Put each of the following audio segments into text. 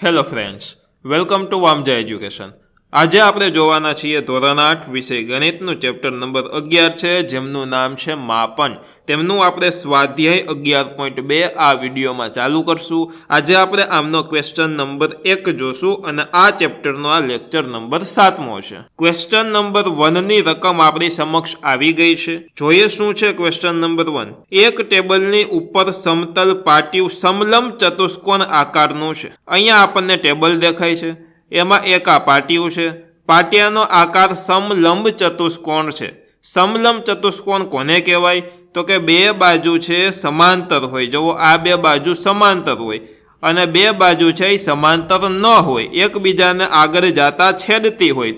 Hello friends, welcome to Vamja education. આજે આપણે જોવાના છીએ ધોરણ 8 વિષય ગણિતનું ચેપ્ટર નંબર 11 છે, જેમનું નામ છે માપન. તેમનું આપણે સ્વાધ્યાય 11.2 આ વિડીયોમાં ચાલુ કરશું. આજે આપણે આમનો ક્વેશ્ચન નંબર 1 જોશું અને આ ચેપ્ટરનો આ લેક્ચર નંબર 7મો છે. ક્વેશ્ચન નંબર 1ની રકમ આપણી સમક્ષ આવી ગઈ છે. જોઈએ શું છે ક્વેશ્ચન નંબર 1. એક ટેબલની ઉપર સમતલ પાટિયું સમલંબ ચતુષ્કોણ આકારનું છે. અહીંયા આપણને ટેબલ દેખાય છે, એમાં એક આ પાટિયું છે. પાટિયાનો આકાર સમલંબ ચતુષ્કોણ છે. સમલંબ ચતુષ્કોણ કોને કહેવાય? તો કે બે બાજુ છે સમાંતર હોય. જુઓ, આ બે બાજુ સમાંતર હોય અને બે બાજુ છે એ સમાંતર ન હોય, એકબીજાને આગળ જતા છેદતી હોય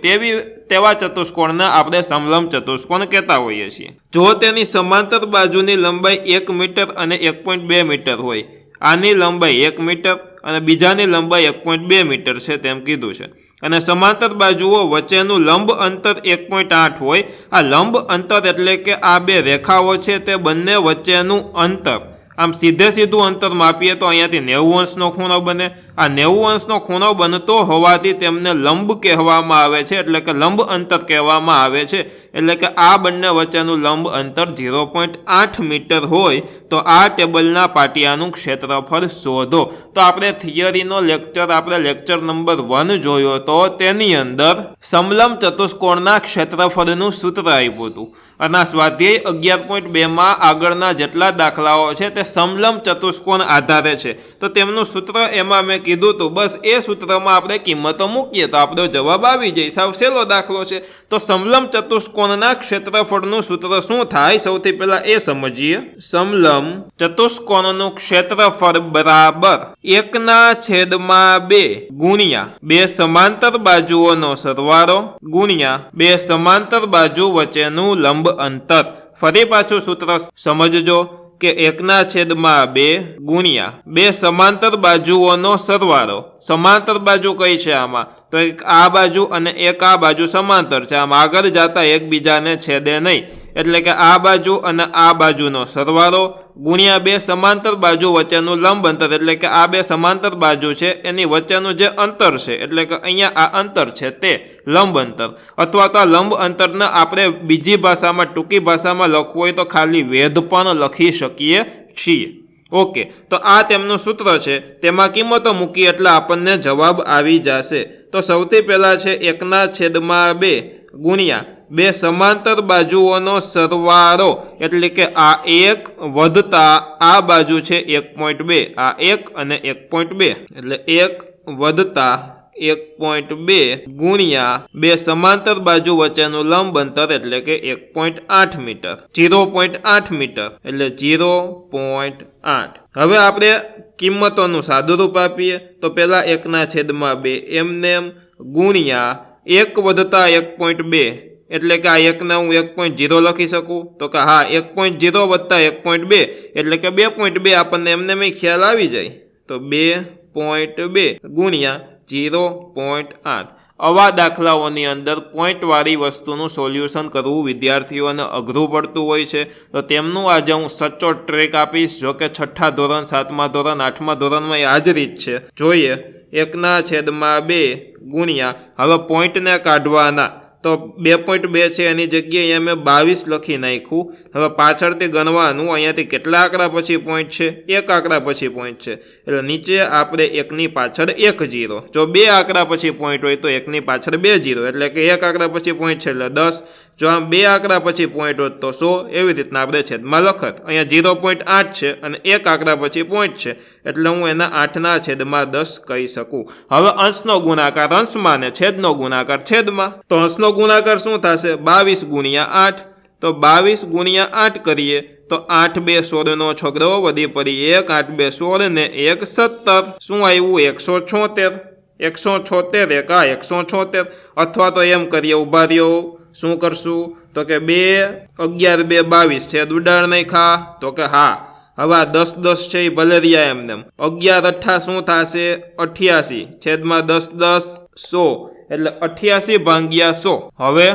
તેવા ચતુષ્કોણને આપણે સમલંબ ચતુષ્કોણ કહેતા હોઈએ છીએ. જો તેની સમાંતર બાજુની લંબાઈ 1 મીટર અને 1.2 મીટર હોય, આની લંબાઈ 1 મીટર અને બીજાની લંબાઈ 1.2 મીટર છે તેમ કીધું છે, અને સમાંતર બાજુઓ વચ્ચેનું લંબ અંતર 1.8 હોય. આ લંબ અંતર એટલે કે આ બે રેખાઓ છે તે બંને વચ્ચેનું અંતર. આમ સીધું અંતર માપીએ તો અહીંયાથી 90 અંશનો ખૂણો બને. આ 90 અંશનો ખૂણો બનતો હોવાથી તેમને લંબ કહેવામાં આવે છે, એટલે કે લંબ અંતર કહેવામાં આવે છે. એટલે કે આ બંને વચ્ચેનું લંબ અંતર 0.8 મીટર હોય તો આ ટેબલના પાટિયાનું ક્ષેત્રફળ શોધો. તો આપણે થિયરીનો લેક્ચર નંબર 1 જોયો તો તેની અંદર સમલંબ ચતુષ્કોણના ક્ષેત્રફળનું સૂત્ર આપ્યું હતું, અને આ સ્વાધ્યાય 11.2માં આગળના જેટલા દાખલાઓ છે તે સમલંબ ચતુષ્કોણ આધારે છે. તો તેમનું સૂત્ર એમાં મેં કીધું હતું, બસ એ સૂત્રમાં આપણે કિંમતો મૂકીએ તો આપણો જવાબ આવી જાય. સાવ સહેલો દાખલો છે. તો સમલંબ ચતુષ્કોણના ક્ષેત્રફળનું સૂત્ર શું થાય? સૌથી પહેલા એ સમજીએ. સમલંબ ચતુષ્કોણનું ક્ષેત્રફળ બરાબર 1/2 ગુણ્યા બે સમાંતર બાજુઓનો સરવાળો ગુણ્યા બે સમાંતર બાજુ વચ્ચેનું લંબ અંતર. ફરી પાછું સૂત્ર સમજજો કે 1/2 ગુણ્યા બે સમાંતર બાજુઓનો સરવાળો. સમાંતર બાજુ કઈ છે આમાં? તો એક આ બાજુ અને એક આ બાજુ સમાંતર છે, આમ આગળ જતા એકબીજાને છેદે નહીં, એટલે કે આ બાજુ અને આ બાજુનો સરવાળો ગુણ્યા બે સમાંતર બાજુ વચ્ચેનું લંબ અંતર, એટલે કે આ બે સમાંતર બાજુ છે એની વચ્ચેનું જે અંતર છે, એટલે કે અહીંયા આ અંતર છે તે લંબ અંતર. અથવા તો આ લંબ અંતરને આપણે બીજી ભાષામાં, ટૂંકી ભાષામાં લખવું હોય તો ખાલી વેધ પણ લખી શકીએ છીએ. ઓકે, તો આ તેમનું સૂત્ર છે, તેમાં કિંમતો મૂકી એટલે આપણને જવાબ આવી જશે. તો સૌથી પહેલા છે 1/2 ગુણ્યા બે સમાંતર બાજુઓનો સરવાળો, એટલે કે આ 1 વધતા આ બાજુ છે 1.2, આ 1 અને 1.2, એટલે 1 વધતા 1.2 ગુણ્યા બે સમાંતર બાજુ વચ્ચેનું લંબ અંતર, એટલે કે 1.8 મીટર. 0.8 મીટર એટલે 0.8. હવે આપણે કિંમતોનું સાદુરૂપ આપીએ તો પહેલા 1/2 એમને ગુણ્યા 1 વધતા 1.2, એટલે કે આ 1ને હું 1.0 લખી શકું? તો કે હા, 1.0 વત્તા 1.2 એટલે કે 2.2. આપણને એમને મેં ખ્યાલ આવી જાય. તો 2.2 ગુણ્યા 0.8. આવા દાખલાઓની અંદર પોઈન્ટવાળી વસ્તુનું સોલ્યુશન કરવું વિદ્યાર્થીઓને અઘરું પડતું હોય છે, તો તેમનું આજે હું સચોટ ટ્રેક આપીશ. જો કે 6થા ધોરણ, 7મા ધોરણ, 8મા ધોરણમાં આ જ રીત છે. જોઈએ, 1/2 ગુણ્યા, હવે પોઈન્ટને કાઢવાના તો 2.2 છે એની જગ્યાએ અમે 22 લખી નાખ્યું. હવે પાછળથી ગણવાનું, અહીંયાથી કેટલા આંકડા પછી પોઈન્ટ છે? 1 આંકડા પછી પોઈન્ટ છે, એટલે નીચે આપણે 1ની પાછળ 1 0. જો 2 આંકડા પછી પોઈન્ટ હોય તો 1ની પાછળ 2 0, એટલે કે 1 આંકડા પછી પોઈન્ટ છે એટલે 10. જો આમ 2 આંકડા પછી પોઈન્ટ હોત તો 100. એવી રીતના આપણે છેદમાં લખત. અહીંયા 0.8 છે અને 1 આંકડા પછી પોઈન્ટ છે, એટલે હું એના 8/10 કહી શકું. હવે અંશનો ગુણાકાર અંશમાં ને છેદનો ગુણાકાર છેદમાં. તો અંશનો ગુણાકાર શું થશે? 22 ગુણ્યા 8. તો 22 ગુણ્યા 8 કરીએ તો 8 2 16નો છોકરો વધી પડી 1, 8 2 16 ને 1 17. શું આવ્યું? 176. 176 એકા 176. અથવા તો એમ કરીએ, ઉભા રહ્યો, શું કરશું? તો કે 2 11 2 22 છે, ઉડાડ નહીં ખા? તો કે હા. હવે આ 10 10 છે એ ભલે રહ્યા એમને. 11 8 શું થશે? 88 છેદમાં 10 10 100, એટલે 88 ભાગ્યા 100. હવે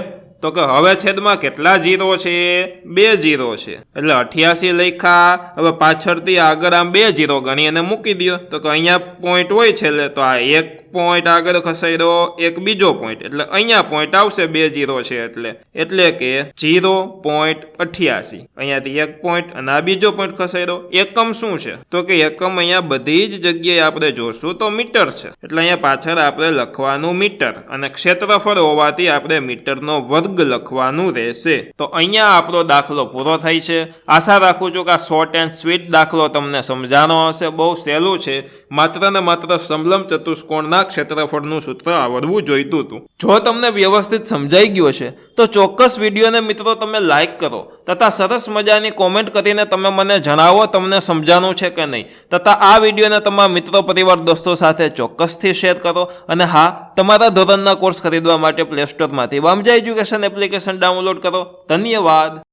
તો કે હવે છેદમાં કેટલા જીરો છે? 2 જીરો છે, એટલે 88 લખ્યા. હવે પાછળથી આગળ આમ 2 જીરો ગણી અને મૂકી દો. તો કે અહીંયા પોઈન્ટ હોય છેલ્લે, તો આ એક પોઈન્ટ આગળ ખસેડો, એક બીજો પોઈન્ટ, એટલે અહીંયા પોઈન્ટ આવશે 2 જીરો છે એટલે કે 0.88. અહીંયાથી એક પોઈન્ટ અને આ બીજો પોઈન્ટ ખસેડો. એકમ શું છે? તો કે એકમ અહીંયા બધી જ જગ્યાએ આપણે જોશું તો મીટર છે, એટલે અહીંયા પાછળ આપણે લખવાનું મીટર, અને ક્ષેત્રફળ હોવાથી આપણે મીટરનો વર્ગ લખવાનું રહેશે. તો અહીંયા આપણો દાખલો પૂરો થાય છે. આશા રાખું છું કે આ શોર્ટ એન્ડ સ્વીટ દાખલો તમને સમજાનો હશે. બહુ સહેલું છે, માત્ર ને માત્ર સમલંબ ચતુષ્કોણના ક્ષેત્રફળનું સૂત્ર આવડવું જોઈતું હતું. જો તમને વ્યવસ્થિત સમજાઈ ગયું છે તો ચોક્કસ વિડીયોને મિત્રો તમે લાઈક કરો તથા સરસ મજાની કોમેન્ટ કરીને તમે મને જણાવો તમને સમજાનું છે કે નહીં, તથા આ વિડીયોને તમારા મિત્રો પરિવાર દોસ્તો સાથે ચોક્કસથી શેર કરો. અને હા, તમારા ધોરણના કોર્સ ખરીદવા માટે પ્લે સ્ટોરમાંથી વામજા એજ્યુકેશન એપ્લિકેશન ડાઉનલોડ કરો. ધન્યવાદ.